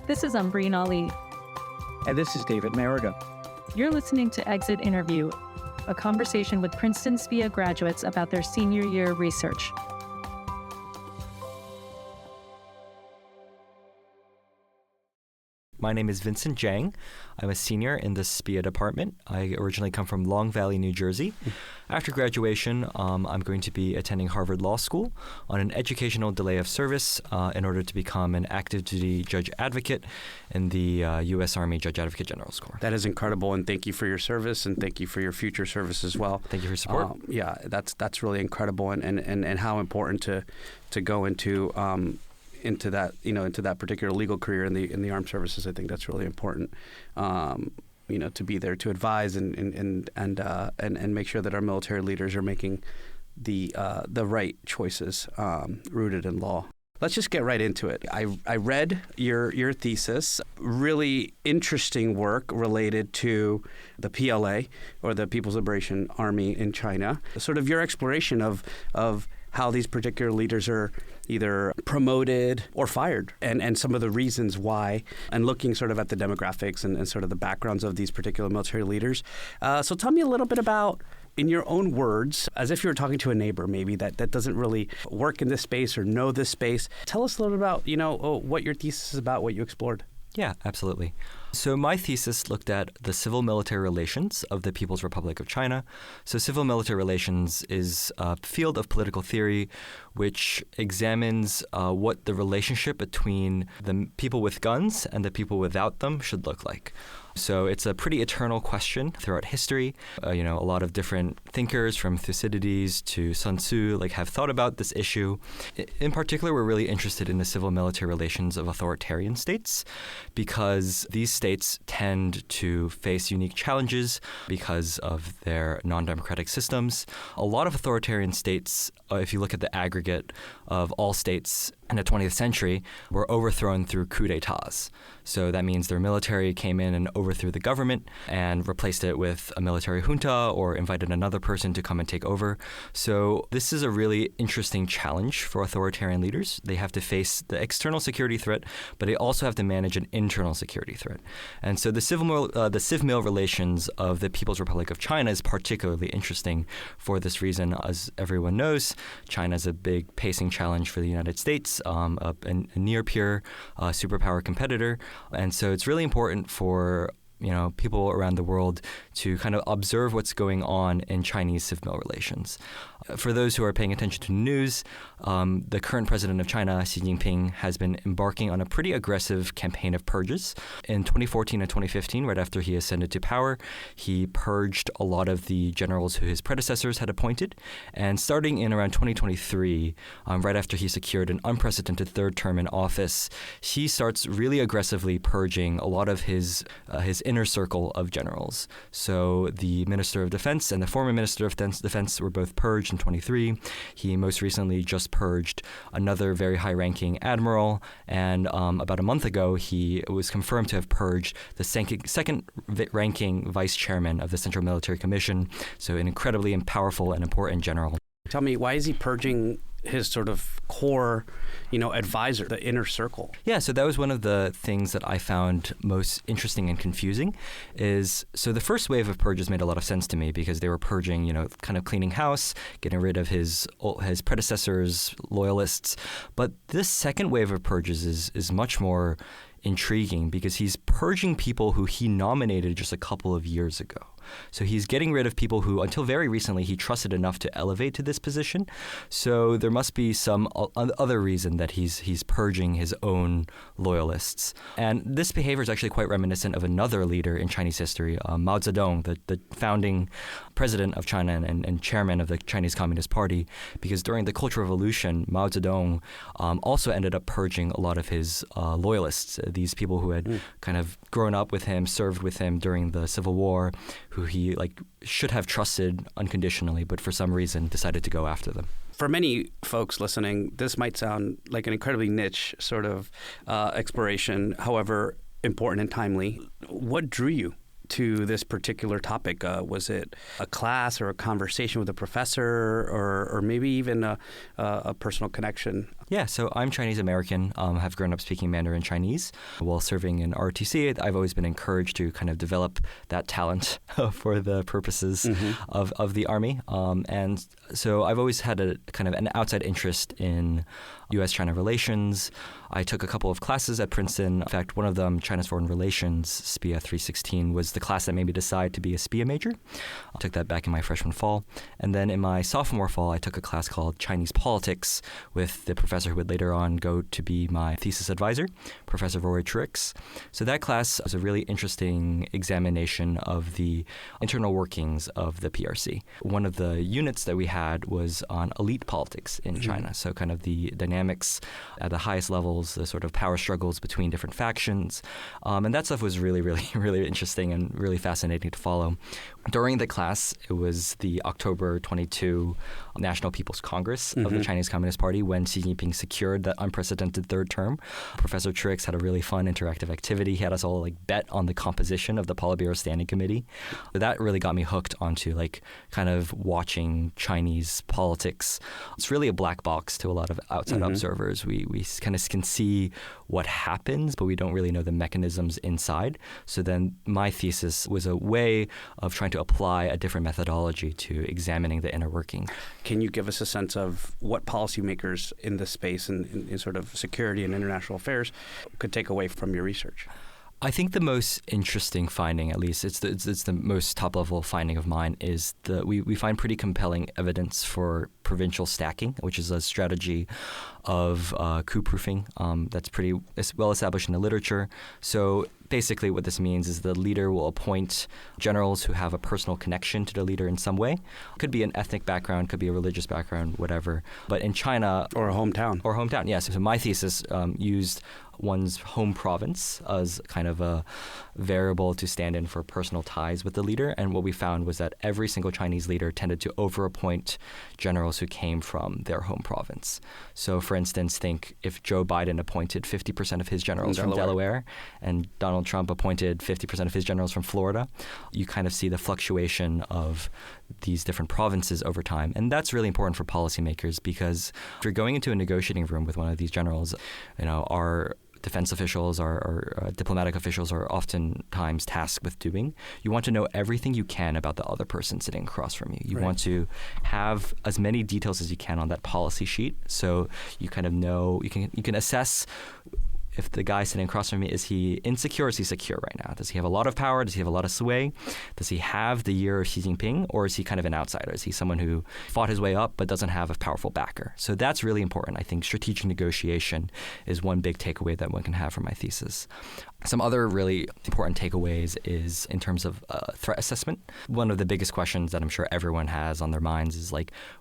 This is Ambreen Ali. And this is David Mayorga. You're listening to Exit Interview, a conversation with Princeton SPIA graduates about their senior year research. My name is Vincent Jiang. I'm a senior in the SPIA department. I originally come from Long Valley, New Jersey. After graduation, I'm going to be attending Harvard Law School on an educational delay of service in order to become an active duty judge advocate in the U.S. Army Judge Advocate General's Corps. That is incredible, and thank you for your service, and thank you for your future service as well. Thank you for your support. Yeah, that's really incredible, and how important to go into that, into that particular legal career in the armed services. I think that's really important. To be there to advise and make sure that our military leaders are making the right choices rooted in law. Let's just get right into it. I read your thesis, really interesting work related to the PLA, or the People's Liberation Army in China. Sort of your exploration of how these particular leaders are either promoted or fired, and some of the reasons why, and looking sort of at the demographics and sort of the backgrounds of these particular military leaders. So tell me a little bit about, in your own words, as if you were talking to a neighbor maybe that doesn't really work in this space or know this space. Tell us a little about, what your thesis is about, what you explored. Yeah, absolutely. So my thesis looked at the civil-military relations of the People's Republic of China. So civil-military relations is a field of political theory which examines what the relationship between the people with guns and the people without them should look like. So it's a pretty eternal question throughout history. A lot of different thinkers, from Thucydides to Sun Tzu, have thought about this issue. In particular, we're really interested in the civil-military relations of authoritarian states, because these states tend to face unique challenges because of their non-democratic systems. A lot of authoritarian states, if you look at the aggregate of all states in the 20th century, were overthrown through coups d'etats. So that means their military came in and overthrew the government and replaced it with a military junta, or invited another person to come and take over. So this is a really interesting challenge for authoritarian leaders. They have to face the external security threat, but they also have to manage an internal security threat. And so the civ-mil relations of the People's Republic of China is particularly interesting for this reason. As everyone knows, China is a big pacing challenge for the United States, a near-peer superpower competitor. And so it's really important for people around the world to kind of observe what's going on in Chinese civ-mil relations. For those who are paying attention to the news, the current president of China, Xi Jinping, has been embarking on a pretty aggressive campaign of purges. In 2014 and 2015, right after he ascended to power, he purged a lot of the generals who his predecessors had appointed. And starting in around 2023, right after he secured an unprecedented third term in office, he starts really aggressively purging a lot of his inner circle of generals. So the Minister of Defense and the former Minister of Defense were both purged in 23. He most recently just purged another very high-ranking admiral, and about a month ago, he was confirmed to have purged the second-ranking vice chairman of the Central Military Commission, so an incredibly powerful and important general. Tell me, why is he purging his sort of core, advisor, the inner circle? Yeah, so that was one of the things that I found most interesting and confusing. So the first wave of purges made a lot of sense to me, because they were purging, kind of cleaning house, getting rid of his predecessors' loyalists. But this second wave of purges is much more intriguing, because he's purging people who he nominated just a couple of years ago. So he's getting rid of people who, until very recently, he trusted enough to elevate to this position. So there must be some other reason that he's purging his own loyalists. And this behavior is actually quite reminiscent of another leader in Chinese history, Mao Zedong, the founding president of China and chairman of the Chinese Communist Party, because during the Cultural Revolution, Mao Zedong also ended up purging a lot of his loyalists, these people who had kind of grown up with him, served with him during the Civil War, who he should have trusted unconditionally, but for some reason decided to go after them. For many folks listening, this might sound like an incredibly niche sort of exploration, however important and timely. What drew you to this particular topic? Was it a class or a conversation with a professor, or maybe even a personal connection? Yeah, so I'm Chinese American, have grown up speaking Mandarin Chinese. While serving in ROTC, I've always been encouraged to kind of develop that talent for the purposes of the Army. And so I've always had a kind of an outside interest in U.S.-China relations. I took a couple of classes at Princeton. In fact, one of them, China's Foreign Relations, SPIA 316, was the class that made me decide to be a SPIA major. I took that back in my freshman fall. And then in my sophomore fall, I took a class called Chinese Politics with the professor who would later on go to be my thesis advisor, Professor Rory Trix. So that class was a really interesting examination of the internal workings of the PRC. One of the units that we had was on elite politics in China, so kind of the dynamics at the highest levels, the sort of power struggles between different factions. And that stuff was really, really, really interesting and really fascinating to follow. During the class, it was the October 22 National People's Congress of the Chinese Communist Party when Xi Jinping secured that unprecedented third term. Professor Trix had a really fun interactive activity. He had us all bet on the composition of the Politburo Standing Committee. But that really got me hooked onto kind of watching Chinese politics. It's really a black box to a lot of outside observers. We kind of can see what happens, but we don't really know the mechanisms inside. So then my thesis was a way of trying to apply a different methodology to examining the inner workings. Can you give us a sense of what policymakers in this space and in sort of security and international affairs could take away from your research? I think the most interesting finding, at least it's the most top-level finding of mine, is we find pretty compelling evidence for provincial stacking, which is a strategy of coup-proofing that's pretty well established in the literature. So basically what this means is the leader will appoint generals who have a personal connection to the leader in some way. Could be an ethnic background, could be a religious background, whatever. But in China... Or a hometown. Or hometown, yes. So my thesis used one's home province as kind of a variable to stand in for personal ties with the leader. And what we found was that every single Chinese leader tended to overappoint generals who came from their home province. So for instance, think if Joe Biden appointed 50% of his generals from Delaware and Donald Trump appointed 50% of his generals from Florida, you kind of see the fluctuation of these different provinces over time. And that's really important for policymakers because if you're going into a negotiating room with one of these generals, our defense officials or diplomatic officials are oftentimes tasked with doing. You want to know everything you can about the other person sitting across from you. You want to have as many details as you can on that policy sheet, so you kind of know you can assess if the guy sitting across from me, is he insecure or is he secure right now? Does he have a lot of power? Does he have a lot of sway? Does he have the year of Xi Jinping, or is he kind of an outsider? Is he someone who fought his way up but doesn't have a powerful backer? So that's really important. I think strategic negotiation is one big takeaway that one can have from my thesis. Some other really important takeaways is in terms of threat assessment. One of the biggest questions that I'm sure everyone has on their minds is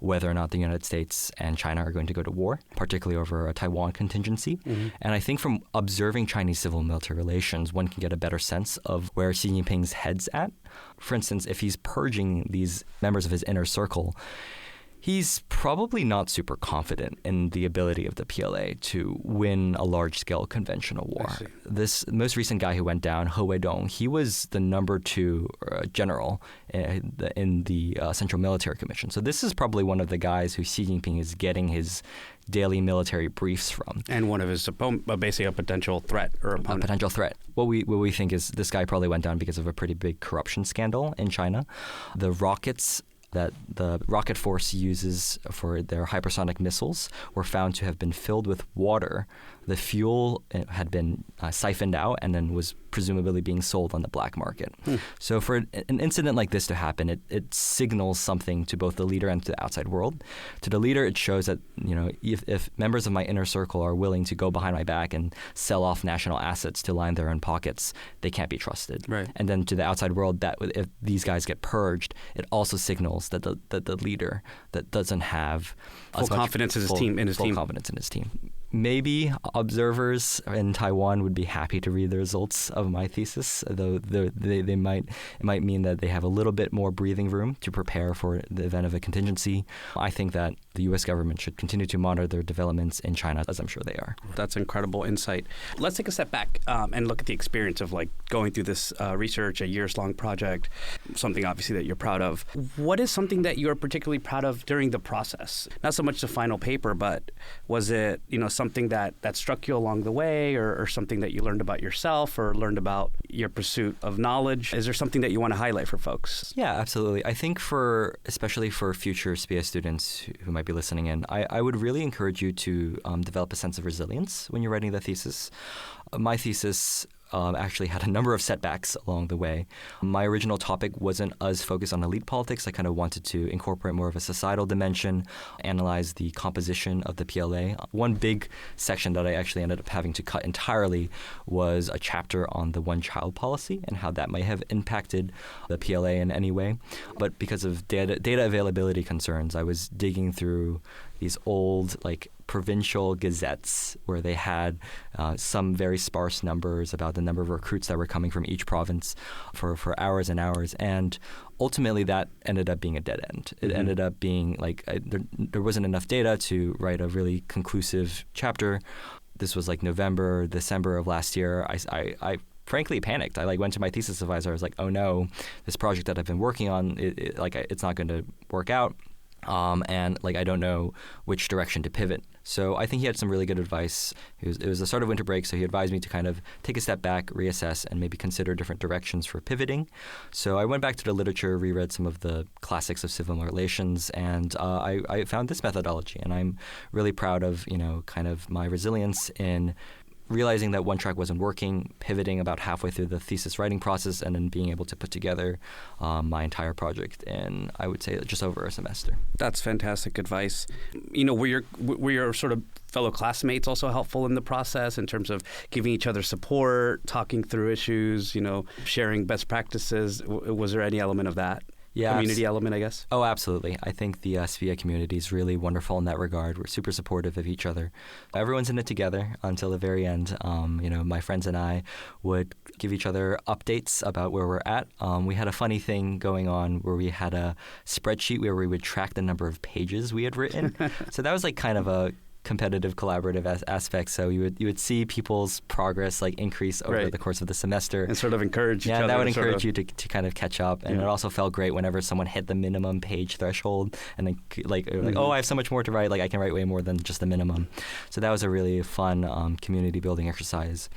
whether or not the United States and China are going to go to war, particularly over a Taiwan contingency. And I think from observing Chinese civil military relations, one can get a better sense of where Xi Jinping's head's at. For instance, if he's purging these members of his inner circle, he's probably not super confident in the ability of the PLA to win a large-scale conventional war. This most recent guy who went down, He Weidong, he was the number 2 general in the Central Military Commission. So this is probably one of the guys who Xi Jinping is getting his daily military briefs from. And one of his basically a potential threat or opponent. A potential threat. What we think is this guy probably went down because of a pretty big corruption scandal in China. The rockets that the rocket force uses for their hypersonic missiles were found to have been filled with water. The fuel had been siphoned out and then was presumably being sold on the black market. So for an incident like this to happen, it signals something to both the leader and to the outside world. To the leader, it shows that if members of my inner circle are willing to go behind my back and sell off national assets to line their own pockets, they can't be trusted. Right. And then to the outside world, that if these guys get purged, it also signals that the leader that doesn't have full confidence in his team. Full confidence in his team. maybe observers in Taiwan would be happy to read the results of my thesis, though it might mean that they have a little bit more breathing room to prepare for the event of a contingency. I think that the U.S. government should continue to monitor their developments in China, as I'm sure they are. That's incredible insight. Let's take a step back and look at the experience of going through this research, a years-long project, something obviously that you're proud of. What is something that you're particularly proud of during the process? Not so much the final paper, but was it something that struck you along the way, or something that you learned about yourself or learned about your pursuit of knowledge? Is there something that you want to highlight for folks? Yeah, absolutely. I think especially for future SPIA students who might be listening in, I would really encourage you to develop a sense of resilience when you're writing the thesis. My thesis actually had a number of setbacks along the way. My original topic wasn't as focused on elite politics. I kind of wanted to incorporate more of a societal dimension, analyze the composition of the PLA. One big section that I actually ended up having to cut entirely was a chapter on the one-child policy and how that might have impacted the PLA in any way. But because of data availability concerns, I was digging through these old provincial gazettes where they had some very sparse numbers about the number of recruits that were coming from each province for hours and hours. And ultimately that ended up being a dead end. It ended up being there wasn't enough data to write a really conclusive chapter. This was November, December of last year. I frankly panicked. I went to my thesis advisor. I was like, oh no, this project that I've been working on, it's not going to work out. And I don't know which direction to pivot. So I think he had some really good advice. It was the start of winter break, so he advised me to kind of take a step back, reassess, and maybe consider different directions for pivoting. So I went back to the literature, reread some of the classics of civil relations, and I found this methodology. And I'm really proud of, kind of my resilience in realizing that one track wasn't working, pivoting about halfway through the thesis writing process, and then being able to put together my entire project in, I would say, just over a semester. That's fantastic advice. Were your sort of fellow classmates also helpful in the process in terms of giving each other support, talking through issues, sharing best practices? Was there any element of that? Yeah, community element, I guess? Oh, absolutely. I think the SPIA community is really wonderful in that regard. We're super supportive of each other. Everyone's in it together until the very end. My friends and I would give each other updates about where we're at. We had a funny thing going on where we had a spreadsheet where we would track the number of pages we had written. So that was kind of a competitive collaborative aspect. So you would see people's progress increase over the course of the semester and sort of encourage each other. Yeah, that would encourage you to kind of catch up. And it also felt great whenever someone hit the minimum page threshold and then oh, I have so much more to write. I can write way more than just the minimum. So that was a really fun community building exercise.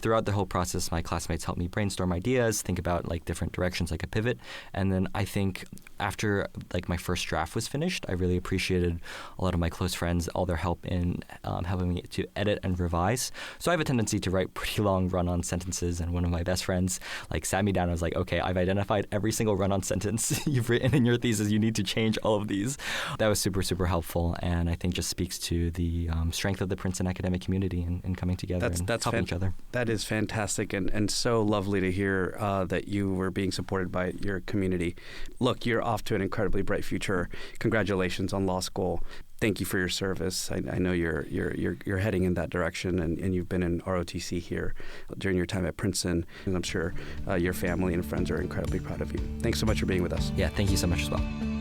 Throughout the whole process, my classmates helped me brainstorm ideas, think about different directions I could pivot. And then I think after my first draft was finished, I really appreciated a lot of my close friends, all their help in helping me to edit and revise. So I have a tendency to write pretty long run-on sentences, and one of my best friends sat me down and was like, okay, I've identified every single run-on sentence you've written in your thesis. You need to change all of these. That was super, super helpful, and I think just speaks to the strength of the Princeton academic community in coming together and helping each other. That is fantastic and so lovely to hear that you were being supported by your community. Look, you're off to an incredibly bright future. Congratulations on law school. Thank you for your service. I know you're heading in that direction, and you've been in ROTC here during your time at Princeton, and I'm sure your family and friends are incredibly proud of you. Thanks so much for being with us. Yeah, thank you so much as well.